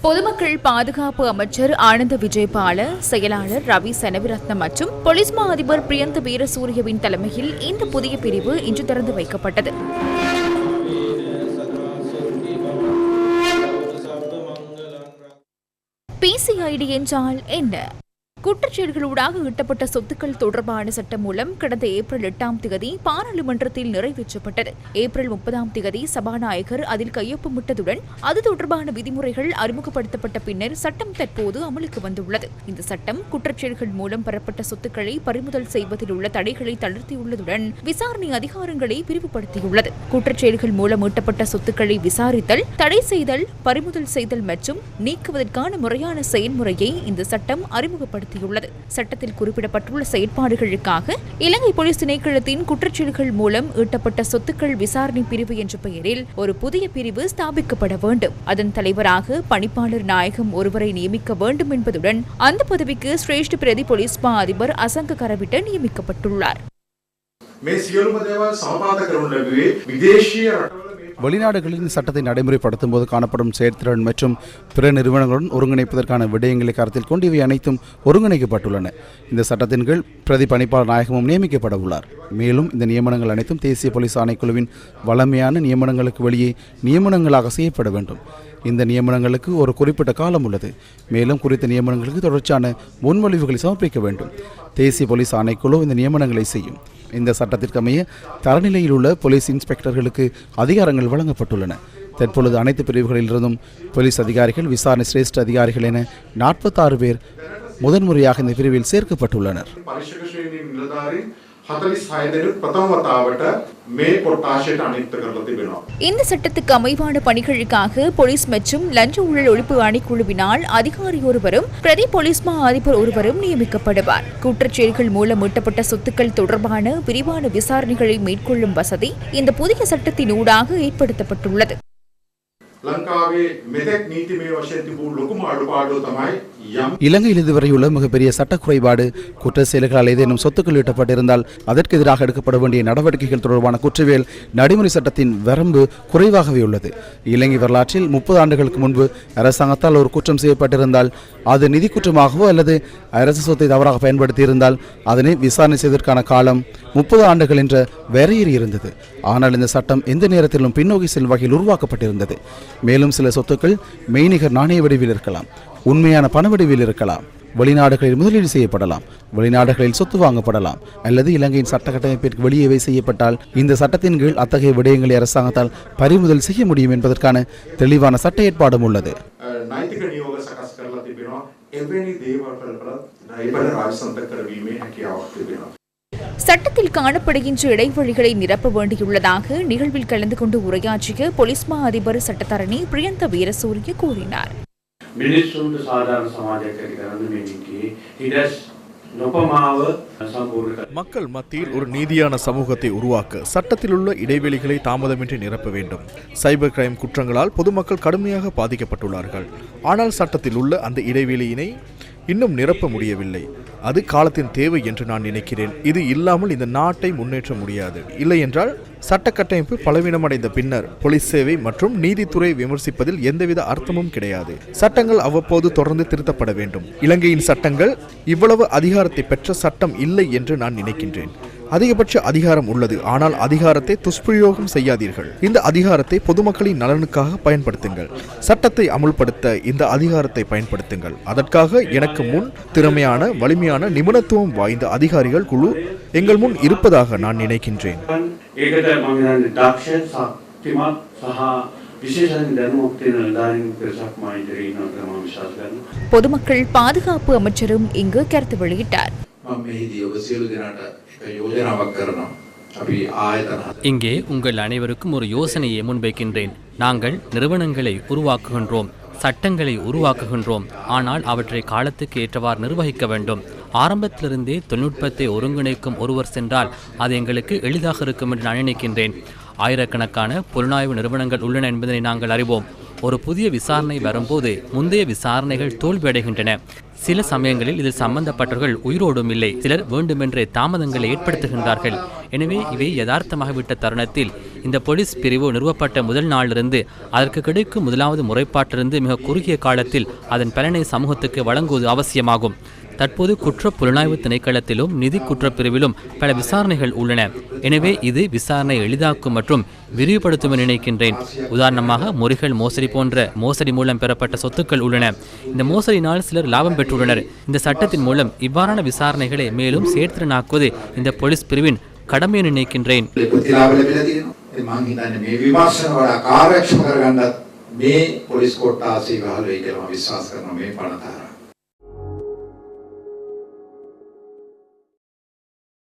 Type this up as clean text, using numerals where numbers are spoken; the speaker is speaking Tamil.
பொதுமக்கள் பாதுகாப்பு அமைச்சர் ஆனந்த விஜயபால, செயலாளர் ரவி செனவிரத்னம் மற்றும் போலீஸ் மா அதிபர் பிரியந்த வீரசூரியவின் தலைமையில் இந்த புதிய பிரிவு இன்று திறந்து வைக்கப்பட்டது. PCID என்றால் என்ன? குற்றச்செயல்களூடாக ஈட்டப்பட்ட சொத்துக்கள் தொடர்பான சட்டமூலம் கடந்த ஏப்ரல் 8ஆம் தேதி பாராளுமன்றத்தில் நிறைவேற்றப்பட்டது. ஏப்ரல் 30ஆம் தேதி சபாநாயகர் அதில் கையொப்பமிட்டதுடன் அது தொடர்பான விதிமுறைகள் அறிமுகப்படுத்தப்பட்ட பின்னர் சட்டம் தற்போது அமலுக்கு வந்துள்ளது. இந்த சட்டம் குற்றச்செயல்கள் மூலம் பெறப்பட்ட சொத்துக்களை பறிமுதல் செய்வதில் உள்ள தடைகளை தளர்த்தியுள்ளதுடன் விசாரணை அதிகாரங்களை விரிவுபடுத்தியுள்ளது. குற்றச்செயல்கள் மூலம் ஈட்டப்பட்ட சொத்துக்களை விசாரித்தல், தடை செய்தல், பறிமுதல் செய்தல் மற்றும் நீக்குவதற்கான முறையான செயல்முறையை இந்த சட்டம் அறிமுகப்படுத்தியுள்ளது. சட்டத்தில் குறிப்பிடப்பட்டுள்ள செயற்பாடுகளுக்காக இலங்கை போலீஸ் திணைக்களத்தின் குற்றச்செயல்கள் மூலம் ஈட்டப்பட்ட சொத்துக்கள் விசாரணை பிரிவு என்ற பெயரில் ஒரு புதிய பிரிவு ஸ்தாபிக்கப்பட வேண்டும். அதன் தலைவராக பணிப்பாளர் நாயகம் ஒருவரை நியமிக்க வேண்டும் என்பதுடன் அந்த பதவிக்கு சிரேஷ்ட பிரதி போலீஸ் மா அதிபர் அசங்க கரவிட்ட நியமிக்கப்பட்டுள்ளார். வெளிநாடுகளில் சட்டத்தை நடைமுறைப்படுத்தும் போது காணப்படும் செயற்திறன் மற்றும் பிற நிறுவனங்களுடன் ஒருங்கிணைப்பதற்கான விடயங்களை கருத்தில் கொண்டு இவை அனைத்தும் ஒருங்கிணைக்கப்பட்டுள்ளன. இந்த சட்டத்தின் கீழ் பிரதி பணிப்பாளர் நாயகமும் நியமிக்கப்பட உள்ளார். மேலும் இந்த நியமனங்கள் அனைத்தும் தேசிய போலீஸ் ஆணைக்குழுவின் வழமையான நியமனங்களுக்கு வெளியே நியமனங்களாக செய்யப்பட வேண்டும். இந்த நியமனங்களுக்கு ஒரு குறிப்பிட்ட காலம் உள்ளது. மேலும் குறித்த நியமனங்களுக்கு தொடர்ச்சியான முன்மொழிவுகளை சமர்ப்பிக்க வேண்டும். தேசிய போலீஸ் ஆணைக்குழு இந்த நியமனங்களை செய்யும். இந்த சட்டத்திற்கமைய தரநிலையில் உள்ள போலீஸ் இன்ஸ்பெக்டர்களுக்கு அதிகாரங்கள் வழங்கப்பட்டுள்ளன. தற்பொழுது அனைத்து பிரிவுகளிலிருந்தும் போலீஸ் அதிகாரிகள், விசாரணை சிரேஷ்ட அதிகாரிகள் என 46 பேர் முதன்முறையாக இந்த பிரிவில் சேர்க்கப்பட்டுள்ளனர். இந்த சட்டத்துக்கு அமைவான பணிகளுக்காக போலீஸ் மற்றும் லஞ்ச ஊழல் ஒழிப்பு ஆணைக்குழுவினால் அதிகாரி ஒருவரும் பிரதி போலீஸ் மா அதிபர் ஒருவரும் நியமிக்கப்படுவார். குற்றச்செயல்கள் மூலம் ஈட்டப்பட்ட சொத்துக்கள் தொடர்பான விரிவான விசாரணைகளை மேற்கொள்ளும் வசதி இந்த புதிய சட்டத்தின் ஊடாக ஏற்படுத்தப்பட்டுள்ளது. இலங்கையில் இதுவரையுள்ள மிகப்பெரிய சட்ட குறைபாடு குற்ற செயல்களால் ஏதேனும் சொத்துக்கள் ஈட்டப்பட்டிருந்தால் அதற்கு எதிராக எடுக்கப்பட வேண்டிய நடவடிக்கைகள் தொடர்பான குற்றவியல் நடைமுறை சட்டத்தின் வரம்பு குறைவாகவே உள்ளது. இலங்கை வரலாற்றில் 30 ஆண்டுகளுக்கு முன்பு அரசாங்கத்தால் ஒரு குற்றம் செய்யப்பட்டிருந்தால் அது நிதி குற்றமாகவோ அல்லது அரசு சொத்தை தவறாக பயன்படுத்தியிருந்தால் அதனை விசாரணை செய்வதற்கான காலம் 30 ஆண்டுகள் என்ற வரையறை இருந்தது. ஆனால் இந்த சட்டம் எந்த நேரத்திலும் பின்னோக்கி செல்லும் வகையில் உருவாக்கப்பட்டிருந்தது. மேலும் சில சொத்துக்கள் மெய்நிகர் நாணய வடிவில் இருக்கலாம், உண்மையான பண வடிவில் இருக்கலாம், வெளிநாடுகளில் முதலீடு செய்யப்படலாம், வெளிநாடுகளில் சொத்து வாங்கப்படலாம் அல்லது இலங்கையின் சட்ட கட்டமைப்பிற்கு வெளியேவே செய்யப்பட்டால் இந்த சட்டத்தின் கீழ் அத்தகைய விடயங்களை அரசாங்கத்தால் பறிமுதல் செய்ய முடியும் என்பதற்கான தெளிவான சட்ட ஏற்பாடும் உள்ளது. சட்டத்தில் காணப்படுகின்ற இடைவெளிகளை நிரப்ப வேண்டியுள்ளதாக நிகழ்வில் கலந்து கொண்டு உரையாற்றிய போலீஸ் மா அதிபர் சட்டத்தரணி பிரியந்த வீரசூரிய கூறினார். மக்கள் மத்தியில் ஒரு நீதியான சமூகத்தை உருவாக்க சட்டத்தில் உள்ள இடைவெளிகளை தாமதமின்றி நிரப்ப வேண்டும். சைபர் கிரைம் குற்றங்களால் பொதுமக்கள் கடுமையாக பாதிக்கப்பட்டுள்ளார்கள். ஆனால் சட்டத்தில் உள்ள அந்த இடைவெளியினை இன்னும் நிரப்ப முடியவில்லை. அது காலத்தின் தேவை என்று நான் நினைக்கிறேன். இது இல்லாமல் இந்த நாட்டை முன்னேற்ற முடியாது. இல்லை என்றால் சட்ட கட்டமைப்பு பலவீனமடைந்த பின்னர் போலீஸ் சேவை மற்றும் நீதித்துறை விமர்சிப்பதில் எந்தவித அர்த்தமும் கிடையாது. சட்டங்கள் அவ்வப்போது தொடர்ந்து திருத்தப்பட வேண்டும். இலங்கையின் சட்டங்கள் இவ்வளவு அதிகாரத்தை பெற்ற சட்டம் இல்லை என்று நான் நினைக்கின்றேன். அதிகபட்ச அதிகாரம் உள்ளது, ஆனால் அதிகாரத்தை துஷ்பிரயோகம் செய்யாதீர்கள். இந்த அதிகாரத்தை பொதுமக்களின் நலனுக்காக பயன்படுத்துங்கள். சட்டத்தை அமுல்படுத்த இந்த அதிகாரத்தை பயன்படுத்துங்கள். அதற்காக எனக்கு முன் திறமையான, வலிமையான, நிபுணத்துவம் வாய்ந்த அதிகாரிகள் குழு எங்கள் முன் இருப்பதாக நான் நினைக்கின்றேன். பொதுமக்கள் பாதுகாப்பு அமைச்சரும் இங்கு கருத்து வெளியிட்டார். இங்கே உங்கள் அனைவருக்கும் ஒரு யோசனையை முன்வைக்கின்றேன். நாங்கள் நிறுவனங்களை உருவாக்குகின்றோம், சட்டங்களை உருவாக்குகின்றோம், ஆனால் அவற்றை காலத்துக்கு ஏற்றவாறு நிர்வகிக்க வேண்டும். ஆரம்பத்திலிருந்தே தொழில்நுட்பத்தை ஒருங்கிணைக்கும் ஒருவர் சென்றால் அது எங்களுக்கு எளிதாக இருக்கும் என்று நான் நினைக்கின்றேன். ஆயிரக்கணக்கான புலனாய்வு நிறுவனங்கள் உள்ளன என்பதனை நாங்கள் அறிவோம். ஒரு புதிய விசாரணை வரும்போது முந்தைய விசாரணைகள் தோல்வியடைகின்றன. சில சமயங்களில் இதில் சம்பந்தப்பட்டவர்கள் உயிரோடும் இல்லை. சிலர் வேண்டுமென்றே தாமதங்களை ஏற்படுத்துகின்றார்கள். எனவே இவை யதார்த்தமாகிவிட்ட தருணத்தில் இந்த போலீஸ் பிரிவு நிறுவப்பட்ட முதல் நாளிலிருந்து அதற்கு கிடைக்கும் முதலாவது முறைப்பாட்டிலிருந்து மிக குறுகிய காலத்தில் அதன் பலனை சமூகத்துக்கு வழங்குவது அவசியமாகும். தற்போது குற்ற புலனாய்வு திணைக்களத்திலும் நிதி குற்றப்பிரிவிலும் பல விசாரணைகள் உள்ளன. எனவே இது விசாரணை எளிதாக்கும் மற்றும் விரிவுபடுத்தும் என நினைக்கின்றேன். உதாரணமாக முறிகள் மோசடி போன்ற மோசடி மூலம் பெறப்பட்ட சொத்துக்கள் உள்ளன. இந்த மோசடியினால் சிலர் லாபம் பெற்றுள்ளனர். இந்த சட்டத்தின் மூலம் இவ்வாறான விசாரணைகளை மேலும் சேர்த்திறனாக்குவது இந்த போலீஸ் பிரிவின் கடமை என நினைக்கின்றேன். මේ පොලිස් කොට්ටාසී ගහලා ඒ කියලා මම විශ්වාස කරනවා මේ පනත